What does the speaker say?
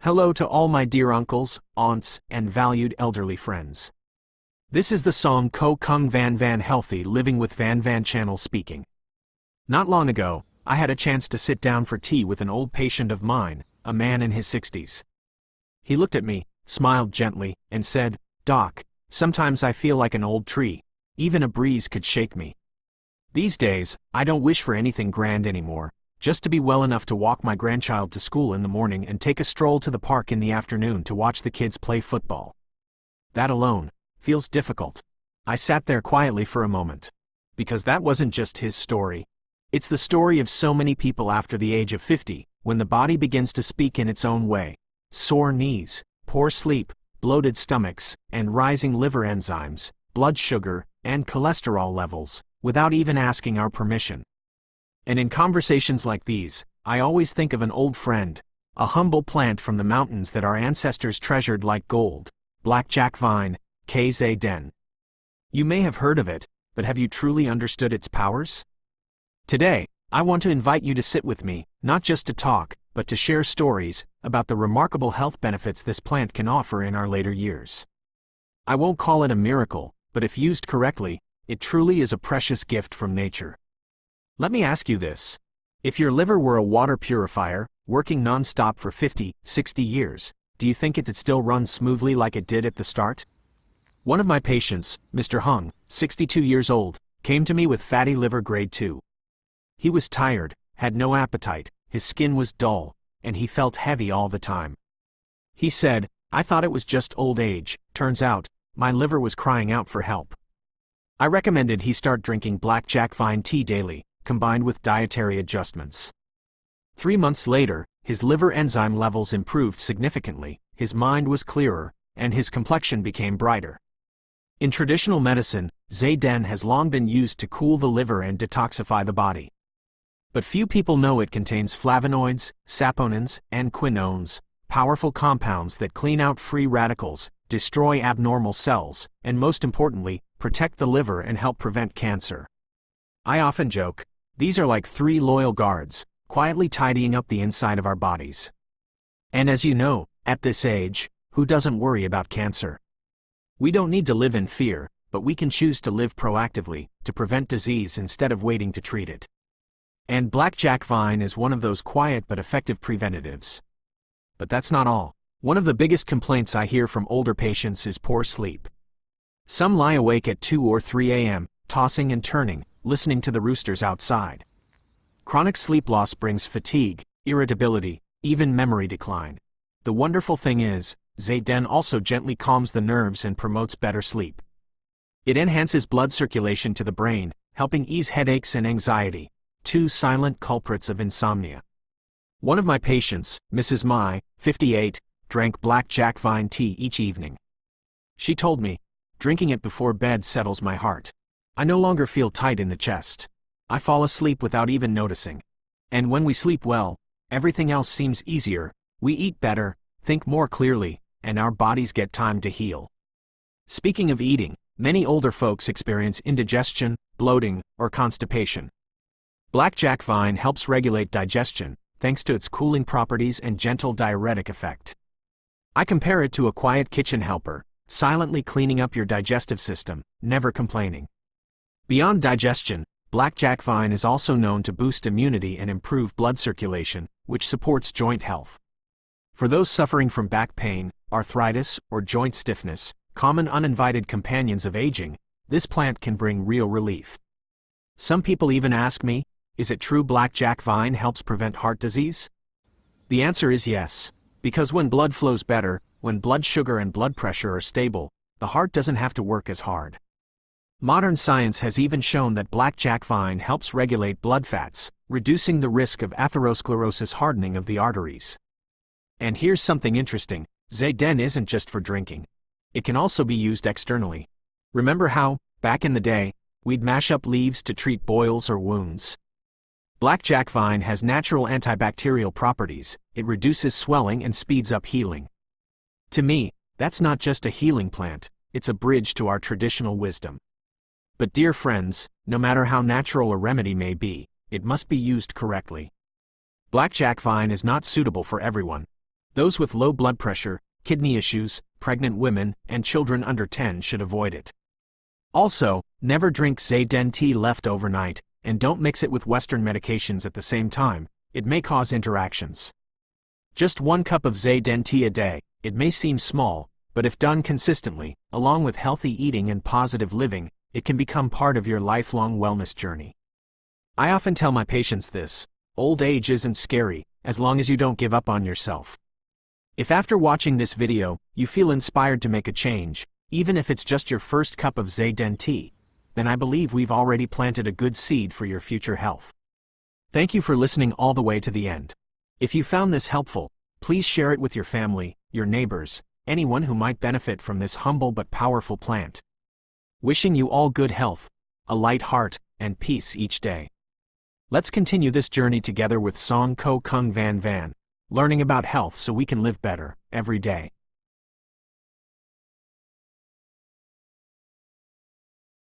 Hello to all my dear uncles, aunts, and valued elderly friends. This is the song Ko Kung Van Van Healthy Living with Van Van channel speaking. Not long ago, I had a chance to sit down for tea with an old patient of mine, a man in his 60s. He looked at me, smiled gently, and said, "Doc, sometimes I feel like an old tree. Even a breeze could shake me. These days, I don't wish for anything grand anymore. Just to be well enough to walk my grandchild to school in the morning and take a stroll to the park in the afternoon to watch the kids play football. That alone feels difficult." I sat there quietly for a moment. Because that wasn't just his story. It's the story of so many people after the age of 50, when the body begins to speak in its own way. Sore knees, poor sleep, bloated stomachs, and rising liver enzymes, blood sugar, and cholesterol levels, without even asking our permission. And in conversations like these, I always think of an old friend, a humble plant from the mountains that our ancestors treasured like gold, blackjack vine, den. You may have heard of it, but have you truly understood its powers? Today, I want to invite you to sit with me, not just to talk, but to share stories about the remarkable health benefits this plant can offer in our later years. I won't call it a miracle, but if used correctly, it truly is a precious gift from nature. Let me ask you this. If your liver were a water purifier, working non-stop for 50, 60 years, do you think it'd still run smoothly like it did at the start? One of my patients, Mr. Hung, 62 years old, came to me with fatty liver grade 2. He was tired, had no appetite, his skin was dull, and he felt heavy all the time. He said, "I thought it was just old age. Turns out, my liver was crying out for help." I recommended he start drinking blackjack vine tea daily, combined with dietary adjustments. 3 months later, his liver enzyme levels improved significantly, his mind was clearer, and his complexion became brighter. In traditional medicine, den has long been used to cool the liver and detoxify the body. But few people know it contains flavonoids, saponins, and quinones, powerful compounds that clean out free radicals, destroy abnormal cells, and most importantly, protect the liver and help prevent cancer. I often joke, these are like 3 loyal guards, quietly tidying up the inside of our bodies. And as you know, at this age, who doesn't worry about cancer? We don't need to live in fear, but we can choose to live proactively, to prevent disease instead of waiting to treat it. And blackjack vine is one of those quiet but effective preventatives. But that's not all. One of the biggest complaints I hear from older patients is poor sleep. Some lie awake at 2 or 3 a.m., tossing and turning, listening to the roosters outside. Chronic sleep loss brings fatigue, irritability, even memory decline. The wonderful thing is, den also gently calms the nerves and promotes better sleep. It enhances blood circulation to the brain, helping ease headaches and anxiety, 2 silent culprits of insomnia. One of my patients, Mrs. Mai, 58, drank blackjack vine tea each evening. She told me, "Drinking it before bed settles my heart. I no longer feel tight in the chest. I fall asleep without even noticing. And when we sleep well, everything else seems easier, we eat better, think more clearly, and our bodies get time to heal." Speaking of eating, many older folks experience indigestion, bloating, or constipation. Blackjack vine helps regulate digestion, thanks to its cooling properties and gentle diuretic effect. I compare it to a quiet kitchen helper, silently cleaning up your digestive system, never complaining. Beyond digestion, blackjack vine is also known to boost immunity and improve blood circulation, which supports joint health. For those suffering from back pain, arthritis, or joint stiffness, common uninvited companions of aging, this plant can bring real relief. Some people even ask me, is it true blackjack vine helps prevent heart disease? The answer is yes, because when blood flows better, when blood sugar and blood pressure are stable, the heart doesn't have to work as hard. Modern science has even shown that blackjack vine helps regulate blood fats, reducing the risk of atherosclerosis, hardening of the arteries. And here's something interesting, den isn't just for drinking. It can also be used externally. Remember how, back in the day, we'd mash up leaves to treat boils or wounds? Blackjack vine has natural antibacterial properties, it reduces swelling and speeds up healing. To me, that's not just a healing plant, it's a bridge to our traditional wisdom. But dear friends, no matter how natural a remedy may be, it must be used correctly. Blackjack vine is not suitable for everyone. Those with low blood pressure, kidney issues, pregnant women, and children under 10 should avoid it. Also, never drink Zayden tea left overnight, and don't mix it with Western medications at the same time. It may cause interactions. Just 1 cup of Zayden tea a day. It may seem small, but if done consistently, along with healthy eating and positive living, it can become part of your lifelong wellness journey. I often tell my patients this: old age isn't scary, as long as you don't give up on yourself. If after watching this video, you feel inspired to make a change, even if it's just your first cup of Zayden tea, then I believe we've already planted a good seed for your future health. Thank you for listening all the way to the end. If you found this helpful, please share it with your family, your neighbors, anyone who might benefit from this humble but powerful plant. Wishing you all good health, a light heart, and peace each day. Let's continue this journey together with Song Ko Kung Van Van, learning about health so we can live better every day.